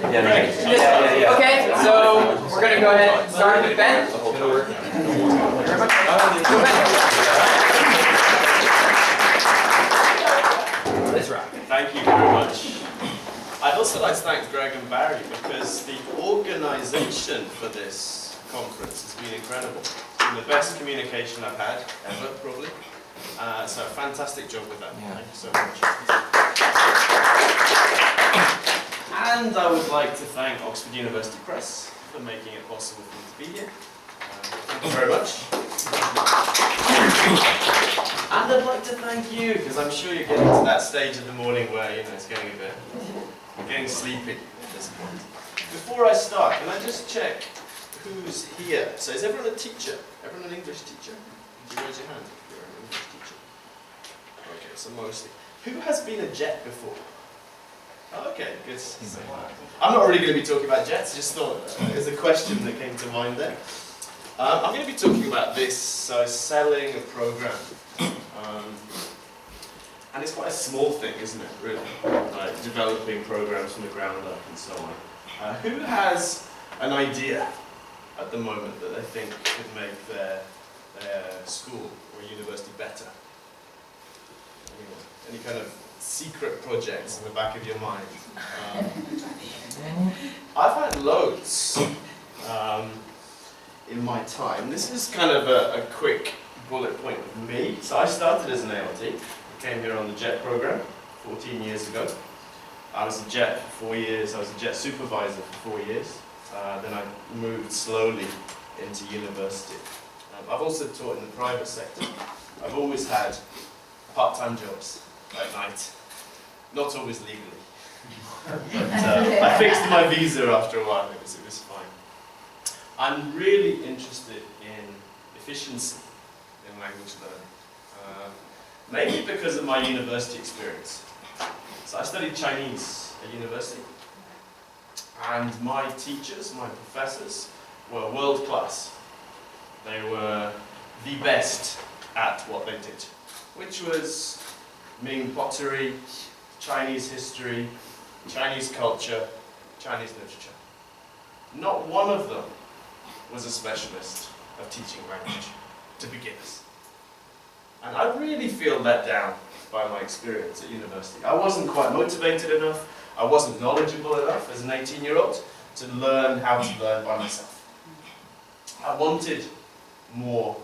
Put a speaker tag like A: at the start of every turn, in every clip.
A: Yeah. Okay, so we're going to go ahead and start with Ben. Let's rock.
B: Thank you very much. I'd also like to thank Greg and Barry because the organisation for this conference has been incredible. It's been the best communication I've had ever, probably. So fantastic job with that.
A: Yeah.
B: Thank you so much. And I would like to thank Oxford University Press for making it possible for me to be here. Thank you very much. And I'd like to thank you, because I'm sure you're getting to that stage of the morning where, you know, it's getting getting sleepy at this point. Before I start, can I just check who's here? So is everyone a teacher? Everyone an English teacher? Could you raise your hand if you're an English teacher? Okay, so mostly. Who has been a jet before? Oh, okay, good. I'm not really going to be talking about jets, just thought there's a question that came to mind there. I'm going to be talking about this, so selling a program. And it's quite a small thing, isn't it, really? Like developing programs from the ground up and so on. Who has an idea at the moment that they think could make their school or university better? Anyone? Any kind of secret projects in the back of your mind? I've had loads in my time. This is kind of a quick bullet point of me. So I started as an ALT. I came here on the JET program 14 years ago. I was a JET for 4 years. I was a JET supervisor for 4 years. Then I moved slowly into university. I've also taught in the private sector. I've always had part-time jobs at night. Not always legally. But I fixed my visa after a while. It was fine. I'm really interested in efficiency in language learning. Mainly because of my university experience. So I studied Chinese at university. And my teachers, my professors, were world class. They were the best at what they did, which was Ming pottery, Chinese history, Chinese culture, Chinese literature. Not one of them was a specialist of teaching language to beginners. And I really feel let down by my experience at university. I wasn't quite motivated enough, I wasn't knowledgeable enough as an 18-year-old to learn how to learn by myself. I wanted more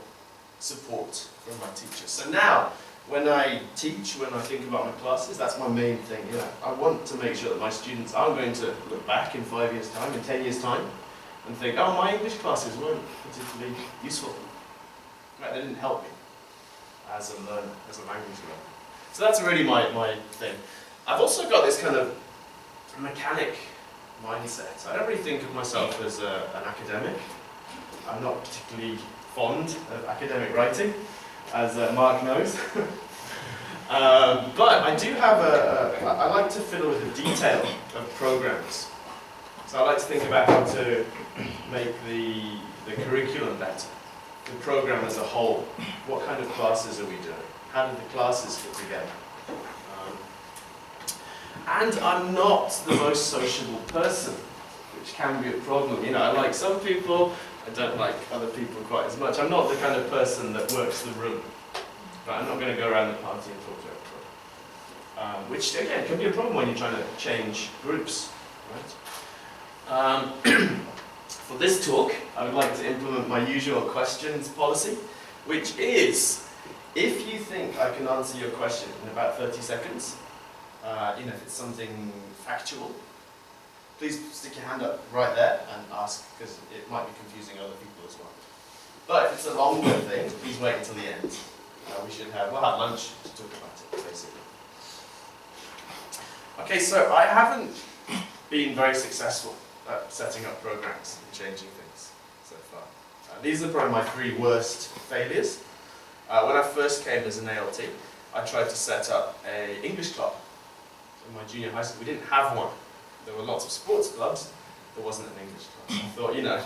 B: support from my teachers. So now, when I teach, when I think about my classes, that's my main thing. You know, I want to make sure that my students are going to look back in 5 years' time, in 10 years' time, and think, oh, my English classes weren't particularly useful. Right, they didn't help me as a learner, as a language learner. So that's really my thing. I've also got this kind of mechanic mindset. I don't really think of myself as an academic. I'm not particularly fond of academic writing, as Mark knows. But I do have I like to fiddle with the detail of programs. So I like to think about how to make the curriculum better, the program as a whole. What kind of classes are we doing? How do the classes fit together? And I'm not the most sociable person, which can be a problem. You know, I like some people, I don't like other people quite as much. I'm not the kind of person that works the room. Right? I'm not going to go around the party and talk to everyone. Which, again, can be a problem when you're trying to change groups. Right? For this talk, I would like to implement my usual questions policy, which is, if you think I can answer your question in about 30 seconds, you know, if it's something factual, please stick your hand up right there and ask, because it might be confusing other people as well. But if it's a longer thing, please wait until the end. We'll have lunch to talk about it, basically. Okay, so I haven't been very successful at setting up programs and changing things so far. These are probably my 3 worst failures. When I first came as an ALT, I tried to set up an English club in my junior high school. We didn't have one. There were lots of sports clubs. There wasn't an English club. I thought, you know,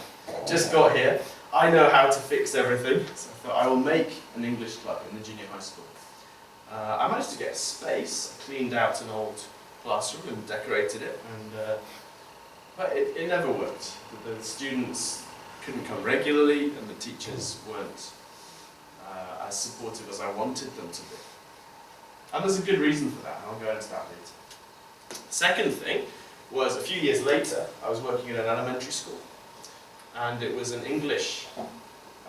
B: just got here. I know how to fix everything. So I thought I will make an English club in the junior high school. I managed to get space, cleaned out an old classroom and decorated it. And But it never worked. The students couldn't come regularly, and the teachers weren't as supportive as I wanted them to be. And there's a good reason for that, and I'll go into that later. Second thing was, a few years later, I was working in an elementary school, and it was an English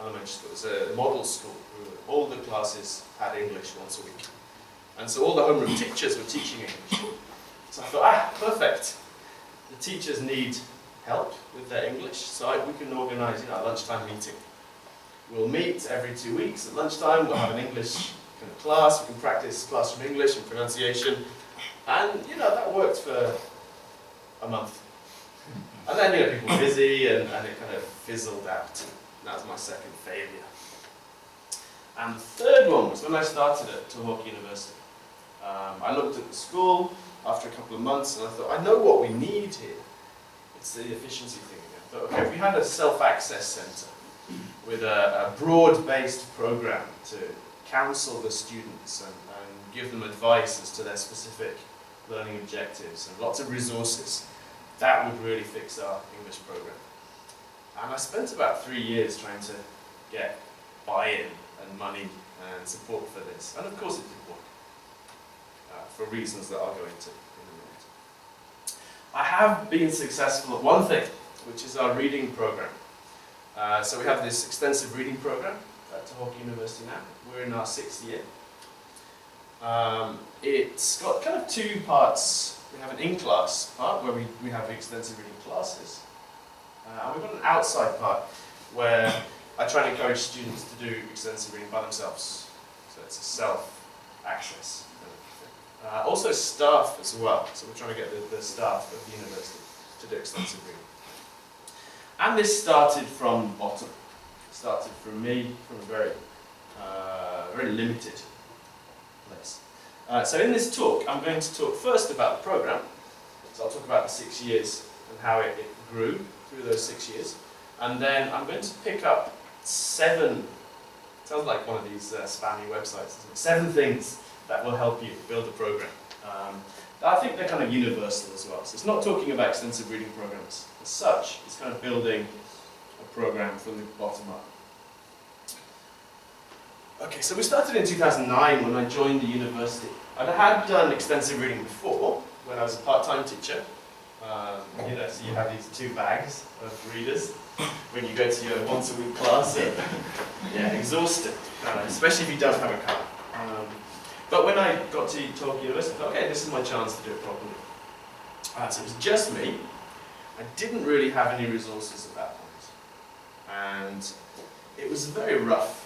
B: elementary school. It was a model school. All the classes had English once a week. And so all the homeroom teachers were teaching English. So I thought, perfect. The teachers need help with their English, so we can organise a lunchtime meeting. We'll meet every 2 weeks at lunchtime, we'll have an English kind of class, we can practice classroom English and pronunciation. And that worked for a month. And then people were busy and it kind of fizzled out. That was my second failure. And the third one was when I started at Tohoku University. I looked at the school after a couple of months and I thought, I know what we need here. It's the efficiency thing again. I thought, okay, if we had a self-access centre with a broad-based program to counsel the students and give them advice as to their specific learning objectives and lots of resources, that would really fix our English program. And I spent about 3 years trying to get buy-in and money and support for this. And of course it did work, for reasons that I'll go into in a minute. I have been successful at one thing, which is our reading program. So we have this extensive reading program at Tohoku University now. We're in our 6th year. It's got kind of 2 parts. We have an in-class part where we have extensive reading classes. And we've got an outside part where I try and encourage students to do extensive reading by themselves. So it's a self-access. Also staff as well. So we're trying to get the staff of the university to do extensive reading. And this started from the bottom. It started from me, from a very limited place. So in this talk, I'm going to talk first about the program. So I'll talk about the 6 years and how it grew through those 6 years. And then I'm going to pick up 7, sounds like one of these spammy websites, isn't it? 7 things that will help you build a program. I think they're kind of universal as well. So it's not talking about extensive reading programs as such, it's kind of building a program from the bottom up. Okay, so we started in 2009 when I joined the university. And I had done extensive reading before, when I was a part-time teacher. So you have these 2 bags of readers when you go to your once-a-week class. Exhausted, especially if you don't have a car. But when I got to Tohoku University, I thought, okay, this is my chance to do it properly. So it was just me. I didn't really have any resources at that point. And it was a very rough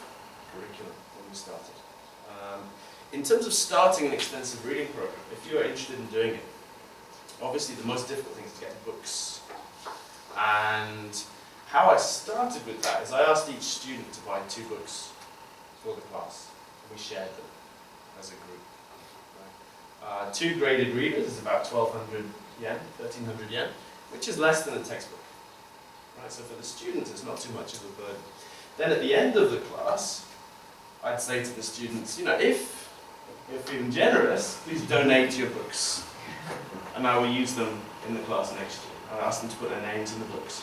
B: curriculum when we started. In terms of starting an extensive reading program, if you are interested in doing it, obviously the most difficult thing is to get books. And how I started with that is I asked each student to buy 2 books for the class, and we shared them as a group. Right? 2 graded readers is about 1,200 yen, 1,300 yen, which is less than a textbook. Right? So for the students, it's not too much of a burden. Then at the end of the class, I'd say to the students, if you're feeling generous, please donate your books. And I will use them in the class next year. I asked them to put their names in the books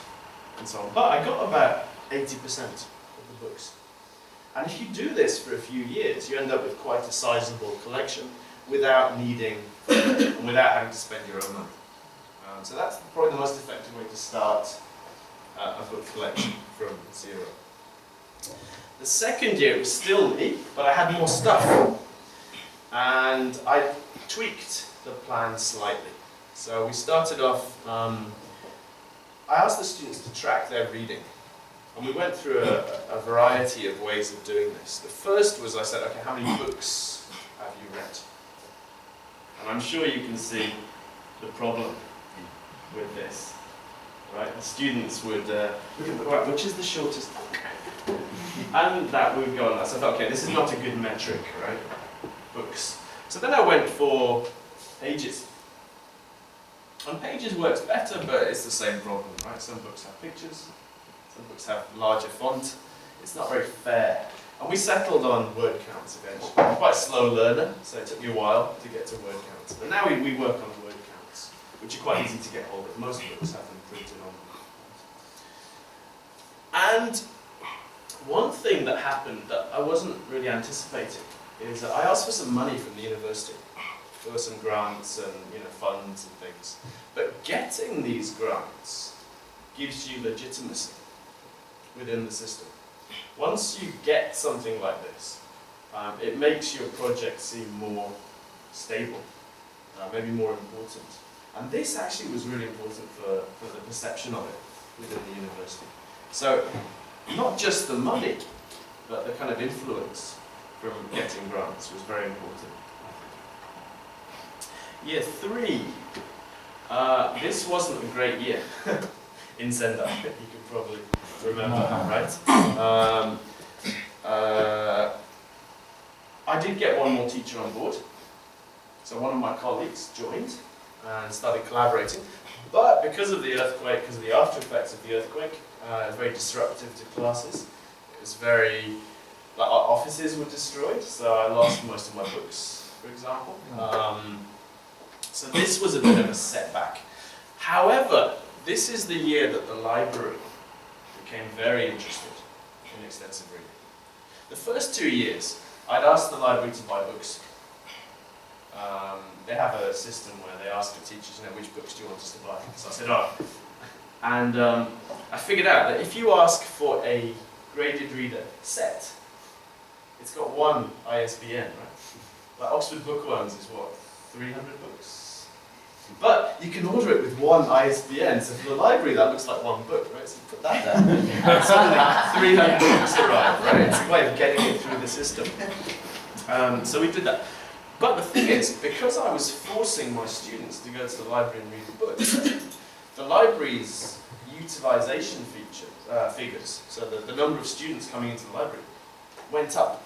B: and so on. But I got about 80% of the books. And if you do this for a few years, you end up with quite a sizable collection without needing and without having to spend your own money. So that's probably the most effective way to start a book collection from 0. The second year it was still me, but I had more stuff. And I tweaked the plan slightly. So we started off, I asked the students to track their reading. And we went through a variety of ways of doing this. The first was I said, okay, how many books have you read? And I'm sure you can see the problem with this. Right? The students would look at the right, which is the shortest book? And that would go on that. So I thought, okay, this is not a good metric, right? Books. So then I went for pages. And pages works better, but it's the same problem, right? Some books have pictures. Some books have larger font. It's not very fair. And we settled on word counts eventually. I'm quite a slow learner, so it took me a while to get to word counts. But now we work on word counts. which are quite easy to get hold of. Most books have them printed on. And one thing that happened that I wasn't really anticipating is that I asked for some money from the university. There were some grants and funds and things. But getting these grants gives you legitimacy within the system. Once you get something like this, it makes your project seem more stable, maybe more important. And this actually was really important for the perception of it within the university. So, not just the money, but the kind of influence from getting grants was very important. Year 3, this wasn't a great year in Sendai, you can probably remember, right? I did get one more teacher on board, so one of my colleagues joined and started collaborating, but because of the earthquake, because of the after effects of the earthquake, it was very disruptive to classes. It was very, our offices were destroyed, so I lost most of my books, for example. So this was a bit of a setback. However, this is the year that the library became very interested in extensive reading. The first 2 years, I'd asked the library to buy books. They have a system where they ask the teachers, which books do you want us to buy? So I said, oh. And I figured out that if you ask for a graded reader set, it's got one ISBN, right? Like Oxford Bookworms is what, 300 books? But you can order it with one ISBN, so for the library that looks like one book, right? So you put that down, and suddenly 300 books arrive, right? It's a way of getting it through the system. So we did that. But the thing is, because I was forcing my students to go to the library and read the books, the library's utilization figures, so the number of students coming into the library, went up.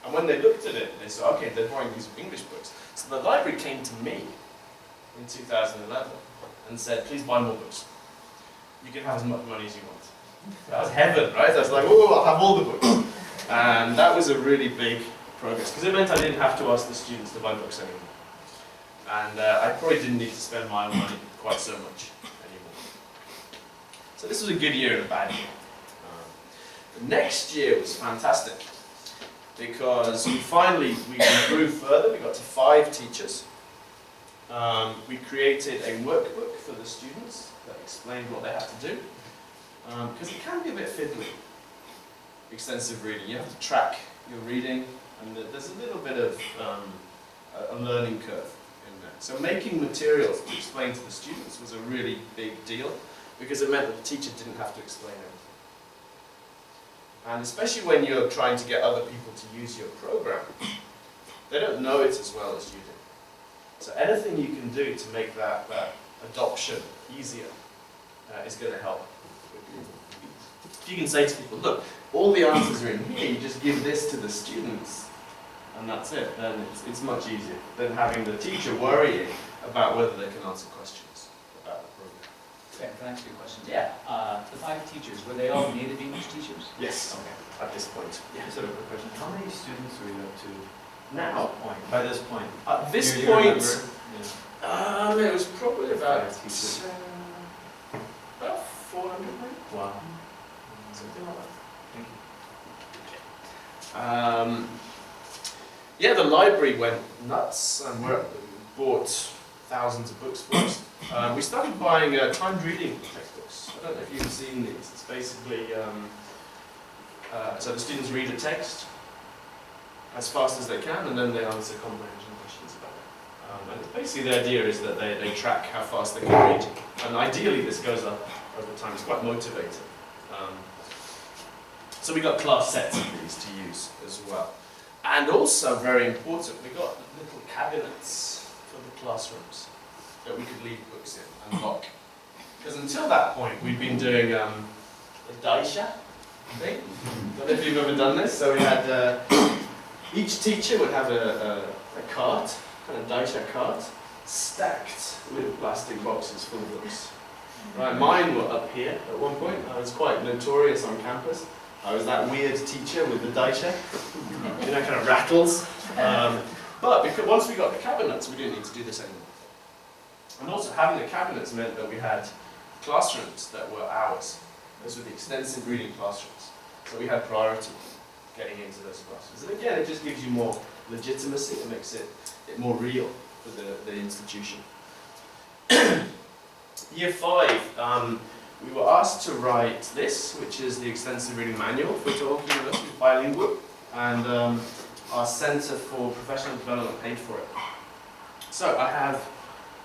B: And when they looked at it, they said, okay, they're buying these English books. So the library came to me in 2011 and said, please buy more books. You can have as much money as you want. That was heaven, right? I was like, oh, I'll have all the books. And that was a really big progress, because it meant I didn't have to ask the students to buy books anymore. And I probably didn't need to spend my own money quite so much anymore. So this was a good year and a bad year. The next year was fantastic, because we grew further. We got to 5 teachers. We created a workbook for the students that explained what they had to do, because it can be a bit fiddly, extensive reading. You have to track your reading, and there's a little bit of a learning curve in there. So making materials to explain to the students was a really big deal, because it meant that the teacher didn't have to explain everything. And especially when you're trying to get other people to use your program, they don't know it as well as you do. So anything you can do to make that adoption easier is going to help. If you can say to people, look, all the answers are in here, you just give this to the students, and that's it, then it's much easier than having the teacher worrying about whether they can answer questions about the program.
C: Okay, can I ask you a question?
A: Yeah.
C: The 5 teachers, were they all native English teachers?
B: Yes,
C: Okay.
B: at this point.
D: Yeah, sort of a question. How many students are we up to
B: Now,
D: by this point?
B: at this
D: Do you
B: point,
D: remember? Yeah.
B: it was probably about,
D: Five teachers.
B: about 400 maybe,
D: Wow.
B: something like that.
D: Thank you.
B: Yeah, the library went nuts, and we bought thousands of books for us. We started buying timed reading textbooks. I don't know if you've seen these. It's basically, so the students read a text as fast as they can, and then they answer comprehension questions about it. And basically the idea is that they track how fast they can read, and ideally this goes up over time. It's quite motivating. So we got class sets of these to use as well. And also, very important, we got little cabinets for the classrooms that we could leave books in and lock. Because until that point, we'd been doing a daisha thing. I don't know if you've ever done this. So we had, each teacher would have a cart, kind of daisha cart, stacked with plastic boxes full of books. Right, mine were up here at one point. I was quite notorious on campus. I was that weird teacher with the daisha, kind of rattles. But because once we got the cabinets, we didn't need to do this anymore. And also having the cabinets meant that we had classrooms that were ours. Those were the extensive reading classrooms. So we had priority getting into those classrooms. And again, it just gives you more legitimacy. It makes it more real for the institution. Year 5, we were asked to write this, which is the extensive reading manual for Tohoku University, bilingual, and our Centre for Professional Development paid for it. So I have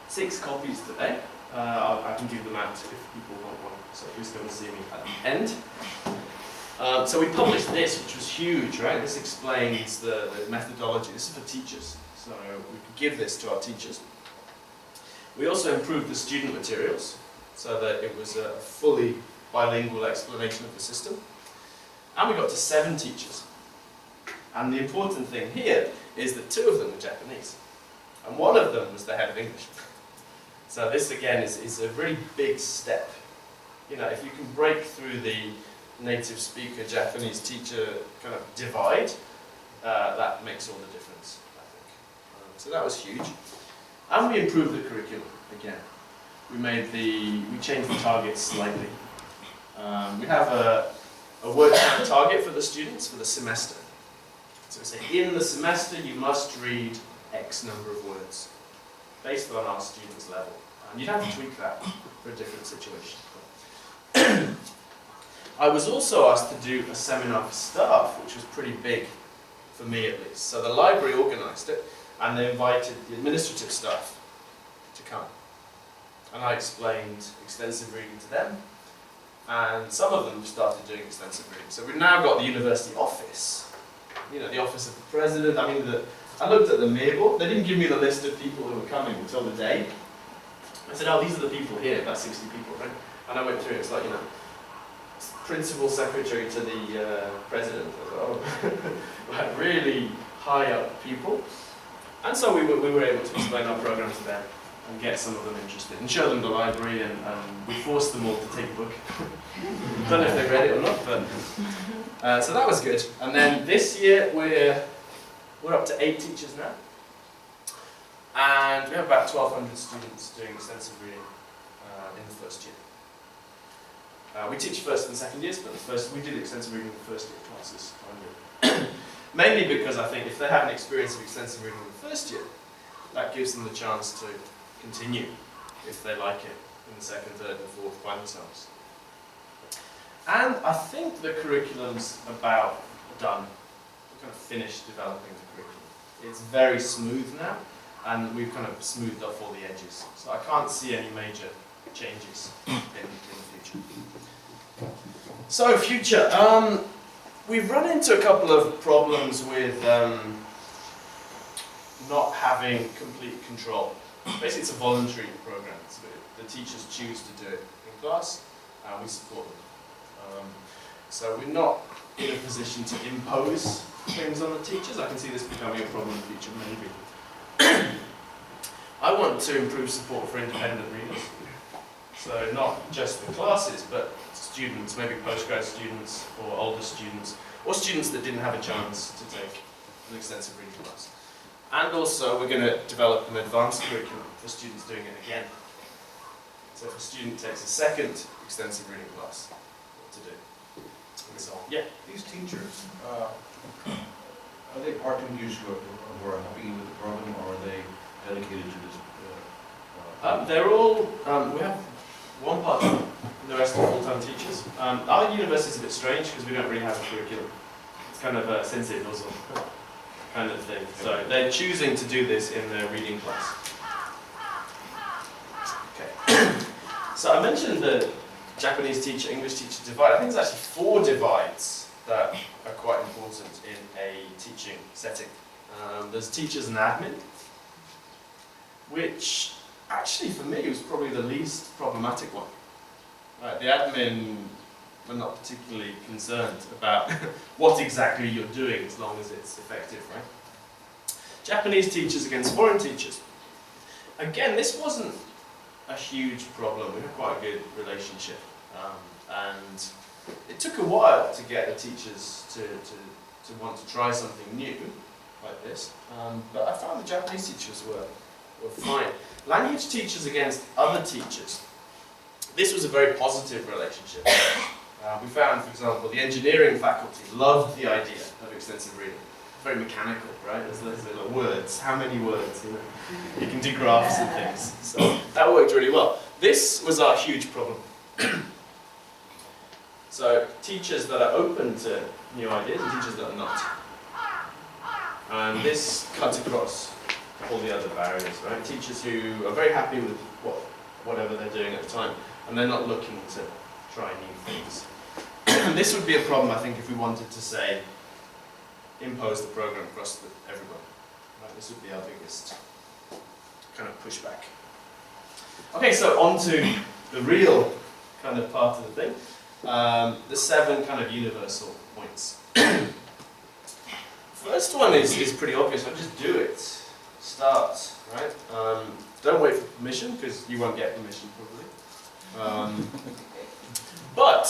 B: 6 copies today. I can give them out if people want one, so please come and see me at the end. So we published this, which was huge, right? This explains the methodology. This is for teachers, so we could give this to our teachers. We also improved the student materials so that it was a fully bilingual explanation of the system. And we got to 7 teachers. And the important thing here is that 2 of them were Japanese. And 1 of them was the head of English. So this again is a really big step. You know, if you can break through the native speaker Japanese teacher kind of divide, that makes all the difference, I think. So that was huge. And we improved the curriculum again. We changed the targets slightly. We have a word count target for the students for the semester. So we say in the semester you must read X number of words, based on our students' level. And you'd have to tweak that for a different situation. I was also asked to do a seminar for staff, which was pretty big, for me at least. So the library organised it, and they invited the administrative staff to come. And I explained extensive reading to them, and some of them started doing extensive reading. So we've now got the university office, you know, the office of the president. I mean, I looked at the mail. They didn't give me the list of people who were coming until the day. I said, oh, these are the people here, about 60 people, right? And I went through it, it's like, you know, principal secretary to the president. I thought, oh, like really high up people. And so we were able to explain our program to them and get some of them interested and show them the library, and we forced them all to take a book. Don't know if they read it or not, but so that was good. And then this year we're up to 8 teachers now, and we have about 1,200 students doing extensive reading in the first year. We teach first and second years, but we did extensive reading in the first year classes only. Mainly because I think if they have an experience of extensive reading in the first year, that gives them the chance to continue, if they like it, in the second, third and fourth by themselves. And I think the curriculum's about done. We've kind of finished developing the curriculum. It's very smooth now, and we've kind of smoothed off all the edges. So I can't see any major changes in the future. So future, we've run into a couple of problems with not having complete control. Basically, it's a voluntary program. So the teachers choose to do it in class, and we support them. So we're not in a position to impose things on the teachers. I can see this becoming a problem in the future, maybe. I want to improve support for independent readers. So not just the classes, but students, maybe postgrad students or older students, or students that didn't have a chance to take an extensive reading class. And also we're going to develop an advanced curriculum for students doing it again. So if a student takes a second extensive reading class, what to do, and so on. Yeah?
E: These teachers, are they part-time teachers who are helping you with the program, or are they dedicated to this?
B: They're all, we have one part-time, the rest are full-time teachers. Our university is a bit strange because we don't really have a curriculum. It's kind of a sensei dozo kind of thing. So they're choosing to do this in their reading class. Okay. So I mentioned the Japanese teacher, English teacher divide. I think there's actually 4 divides that are quite important in a teaching setting. There's teachers and admin, which actually for me was probably the least problematic one. Right, the admin were not particularly concerned about what exactly you're doing as long as it's effective, right? Japanese teachers against foreign teachers. Again, this wasn't a huge problem. We had quite a good relationship. And it took a while to get the teachers to want to try something new like this. But I found the Japanese teachers were were fine. Language teachers against other teachers. This was a very positive relationship. We found, for example, the engineering faculty loved the idea of extensive reading. Very mechanical, right? There's like words. How many words? You know, you can do graphs and things. So that worked really well. This was our huge problem. So teachers that are open to new ideas and teachers that are not. And this cuts across all the other barriers, right? Teachers who are very happy with whatever they're doing at the time, and they're not looking to try new things. And this would be a problem, I think, if we wanted to say, impose the program across everyone. Right? This would be our biggest kind of pushback. Okay, so on to the real kind of part of the thing. The 7 kind of universal points. First one is pretty obvious. I'll just do it. Start, right? Don't wait for permission, because you won't get permission probably. But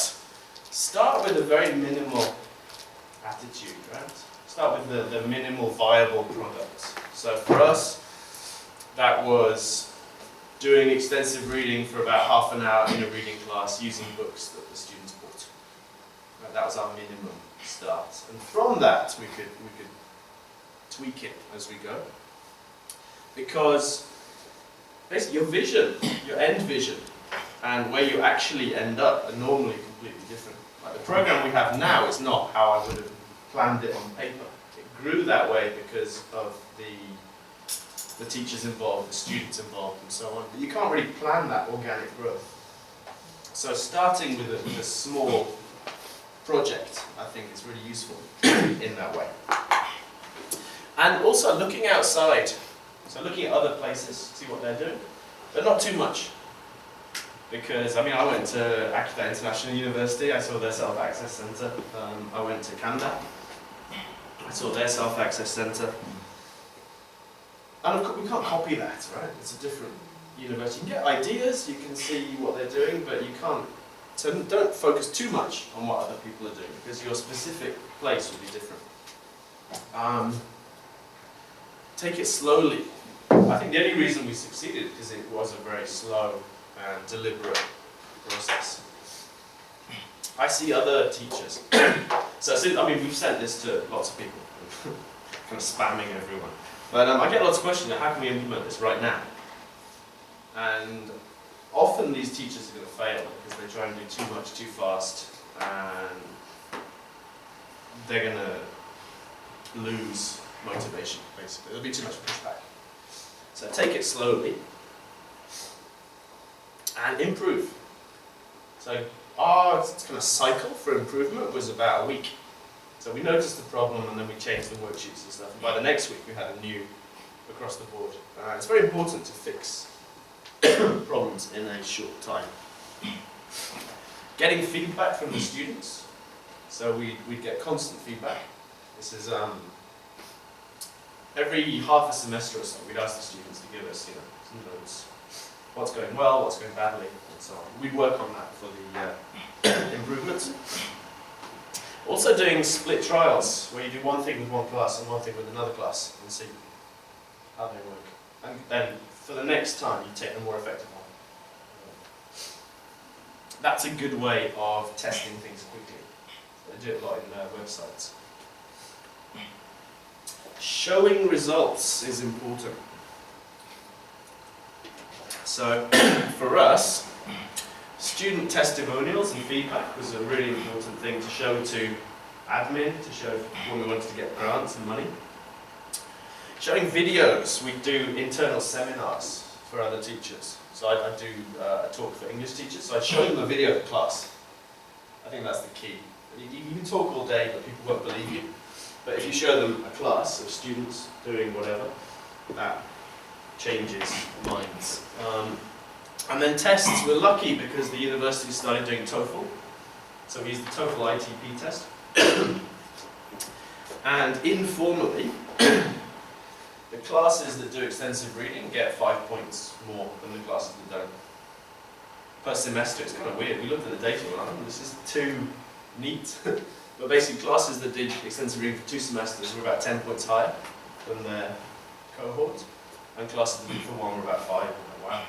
B: start with a very minimal attitude, right? Start with the minimal viable product. So for us, that was doing extensive reading for about half an hour in a reading class using books that the students bought. Right, that was our minimum start. And from that, we could tweak it as we go. Because basically your vision, your end vision, and where you actually end up are normally completely different. Like the program we have now is not how I would have planned it on paper. It grew that way because of the teachers involved, the students involved, and so on. But you can't really plan that organic growth. So starting with a small project, I think, is really useful in that way. And also looking outside, so looking at other places, see what they're doing, but not too much. Because, I mean, I went to Akita International University, I saw their self-access centre. I went to Canada, I saw their self-access centre. And of course, we can't copy that, right? It's a different university. You can get ideas, you can see what they're doing, but you can't. So don't focus too much on what other people are doing, because your specific place will be different. Take it slowly. I think the only reason we succeeded is because it was a very slow and deliberate process. I see other teachers. So, I mean, we've sent this to lots of people, kind of spamming everyone. But I get lots of questions, how can we implement this right now? And often these teachers are going to fail because they try and do too much too fast, and they're going to lose motivation, basically. There'll be too much pushback. So take it slowly and improve. So our kind of cycle for improvement was about a week. So we noticed the problem and then we changed the worksheets and stuff. And by the next week we had a new across the board. It's very important to fix problems in a short time. Getting feedback from the students. So we'd get constant feedback. This is every half a semester or so, we'd ask the students to give us, some notes. What's going well, what's going badly, and so on. We'd work on that for the improvements. Also doing split trials, where you do one thing with one class and one thing with another class, and see how they work. And then for the next time, you take the more effective one. That's a good way of testing things quickly. They do it a lot in their websites. Showing results is important. So, for us, student testimonials and feedback was a really important thing to show to admin, to show when we wanted to get grants and money. Showing videos, we do internal seminars for other teachers. So I do a talk for English teachers, so I show them a video of the class. I think that's the key. You can talk all day, but people won't believe you. But if you show them a class of students doing whatever, that changes minds. And then tests, we're lucky because the university started doing TOEFL. So we used the TOEFL ITP test. And informally, the classes that do extensive reading get 5 points more than the classes that don't. Per semester, it's kind of weird. We looked at the data and we're like, this is too neat. But basically, classes that did extensive reading for 2 semesters were about 10 points higher than their cohort. and classes that do for 1 were about 5. I'm like, wow.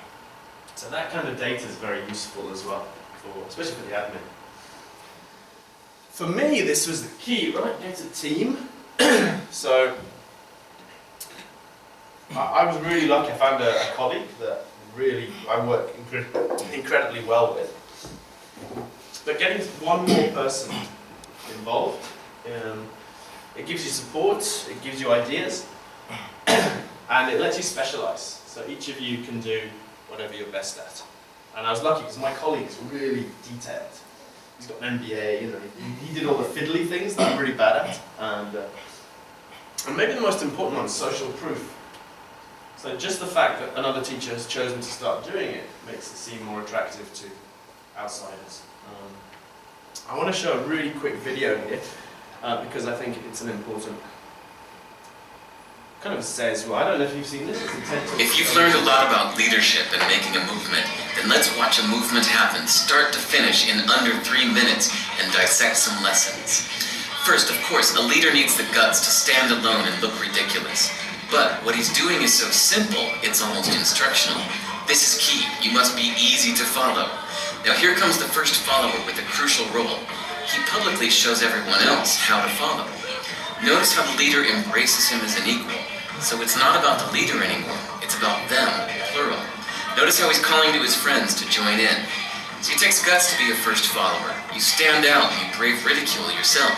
B: So that kind of data is very useful as well, especially for the admin. For me, this was the key, right? It's a team. So I was really lucky. I found a colleague that really I work incredibly well with. But getting one more person involved, it gives you support, it gives you ideas, and it lets you specialize. So each of you can do whatever you're best at. And I was lucky because my colleague's really detailed. He's got an MBA, you know, he did all the fiddly things that I'm really bad at. And maybe the most important one is social proof. So just the fact that another teacher has chosen to start doing it makes it seem more attractive to outsiders. I want to show a really quick video here because I think it's an important kind of says, well, I don't know if you've seen this.
F: If you've learned a lot about leadership and making a movement, then let's watch a movement happen, start to finish, in under 3 minutes, and dissect some lessons. First, of course, a leader needs the guts to stand alone and look ridiculous. But what he's doing is so simple, it's almost instructional. This is key. You must be easy to follow. Now here comes the first follower with a crucial role. He publicly shows everyone else how to follow. Notice how the leader embraces him as an equal. So it's not about the leader anymore, it's about them, plural. Notice how he's calling to his friends to join in. So it takes guts to be a first follower. You stand out and you brave ridicule yourself.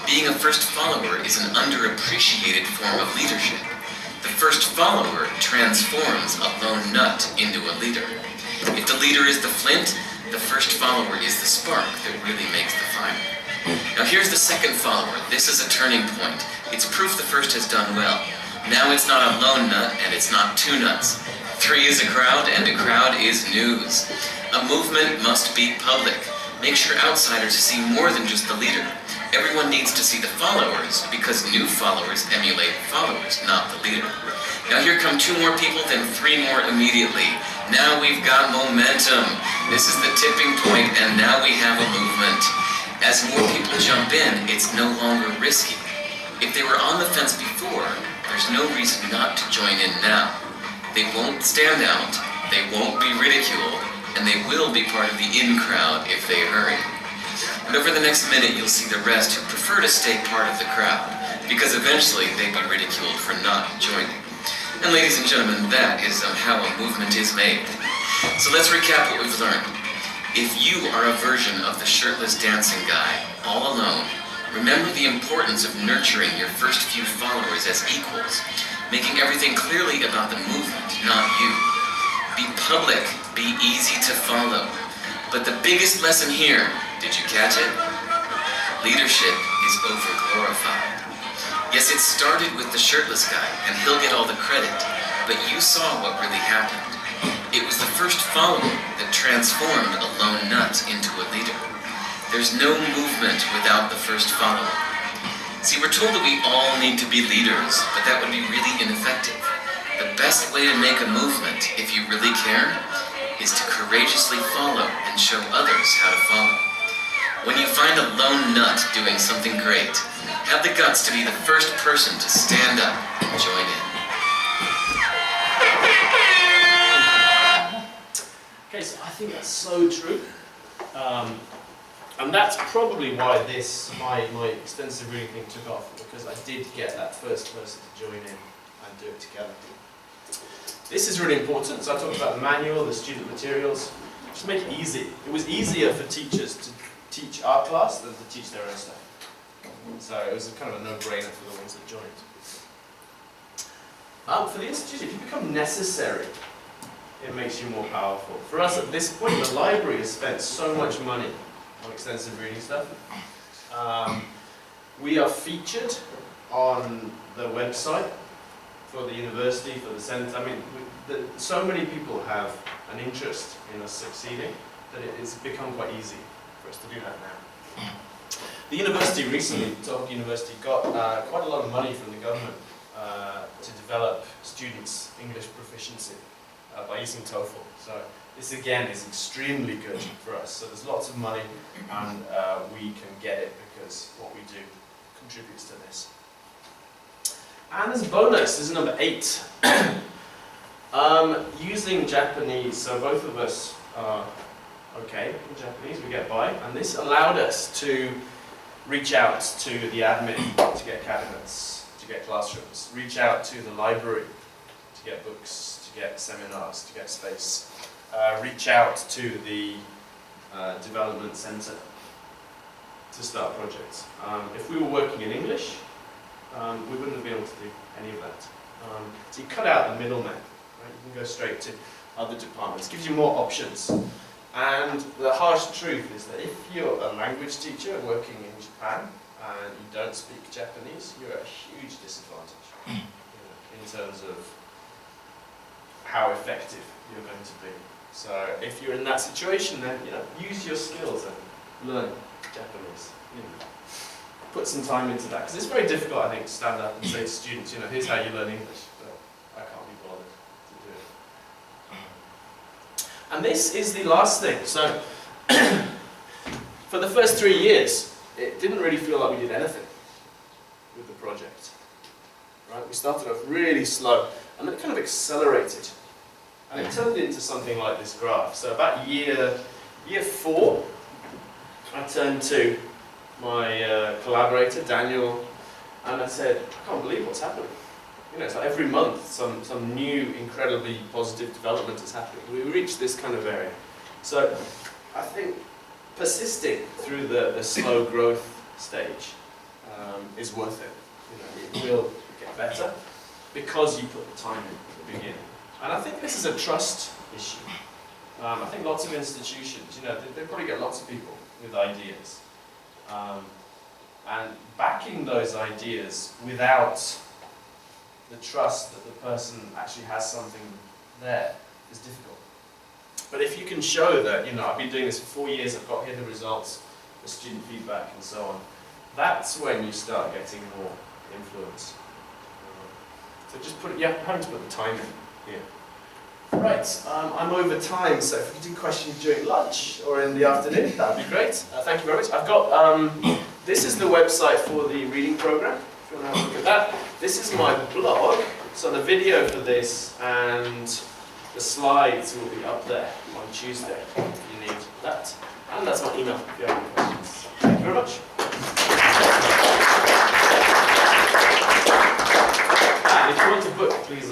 F: Being a first follower is an underappreciated form of leadership. The first follower transforms a lone nut into a leader. If the leader is the flint, the first follower is the spark that really makes the fire. Now here's the second follower. This is a turning point. It's proof the first has done well. Now it's not a lone nut and it's not 2 nuts. 3 is a crowd and a crowd is news. A movement must be public. Make sure outsiders see more than just the leader. Everyone needs to see the followers because new followers emulate followers, not the leader. Now here come 2 more people, then 3 more immediately. Now we've got momentum. This is the tipping point and now we have a movement. As more people jump in, it's no longer risky. If they were on the fence before, there's no reason not to join in now. They won't stand out, they won't be ridiculed, and they will be part of the in crowd if they hurry. And over the next minute, you'll see the rest who prefer to stay part of the crowd, because eventually they'd be ridiculed for not joining. And ladies and gentlemen, that is how a movement is made. So let's recap what we've learned. If you are a version of the shirtless dancing guy, all alone, remember the importance of nurturing your first few followers as equals, making everything clearly about the movement, not you. Be public, be easy to follow. But the biggest lesson here, did you catch it? Leadership is over-glorified. Yes, it started with the shirtless guy, and he'll get all the credit, but you saw what really happened. It was the first follower that transformed a lone nut into a leader. There's no movement without the first follower. See, we're told that we all need to be leaders, but that would be really ineffective. The best way to make a movement, if you really care, is to courageously follow and show others how to follow. When you find a lone nut doing something great, have the guts to be the first person to stand up and join in.
B: Okay, so I think that's so true. And that's probably why my extensive reading thing took off, because I did get that first person to join in and do it together. This is really important. So I talked about the manual, the student materials. Just make it easy. It was easier for teachers to teach our class than to teach their own stuff. So it was kind of a no-brainer for the ones that joined. For the institute, if you become necessary, it makes you more powerful. For us at this point, the library has spent so much money on extensive reading stuff. We are featured on the website for the university, for the centre. I mean, so many people have an interest in us succeeding that it's become quite easy for us to do that now. The university recently, Tohoku University, got quite a lot of money from the government to develop students' English proficiency by using TOEFL. So this again is extremely good for us. So there's lots of money and we can get it because what we do contributes to this. And as a bonus, this is number 8. Using Japanese, so both of us are okay in Japanese, we get by, and this allowed us to reach out to the admin to get cabinets, to get classrooms, reach out to the library to get books, to get seminars, to get space, reach out to the development center to start projects. If we were working in English, we wouldn't have been able to do any of that. So you cut out the middleman, right? You can go straight to other departments. It gives you more options. And the harsh truth is that if you're a language teacher working in Japan and you don't speak Japanese, you're at a huge disadvantage, in terms of how effective you're going to be. So if you're in that situation, then use your skills and learn Japanese. Put some time into that, because it's very difficult, I think, to stand up and say to students, here's how you learn English, but I can't be bothered to do it. And this is the last thing. So for the first 3 years, it didn't really feel like we did anything with the project. Right? We started off really slow, and then it kind of accelerated. And it turned into something like this graph. So about year 4, I turned to my collaborator, Daniel, and I said, I can't believe what's happening. It's like every month some new, incredibly positive development is happening. We reached this kind of area. So I think persisting through the slow growth stage is worth it. It will get better because you put the time in at the beginning. And I think this is a trust issue. I think lots of institutions, they probably get lots of people with ideas. And backing those ideas without the trust that the person actually has something there is difficult. But if you can show that, I've been doing this for 4 years, I've got here the results, the student feedback and so on, that's when you start getting more influence. So just having to put the time in here. Right, I'm over time, so if you could do questions during lunch or in the afternoon, that would be great. Thank you very much. I've got, this is the website for the reading program, if you want to have a look at that. This is my blog, so the video for this and the slides will be up there on Tuesday if you need that. And that's my email if you have any questions. Thank you very much. And if you want to book, please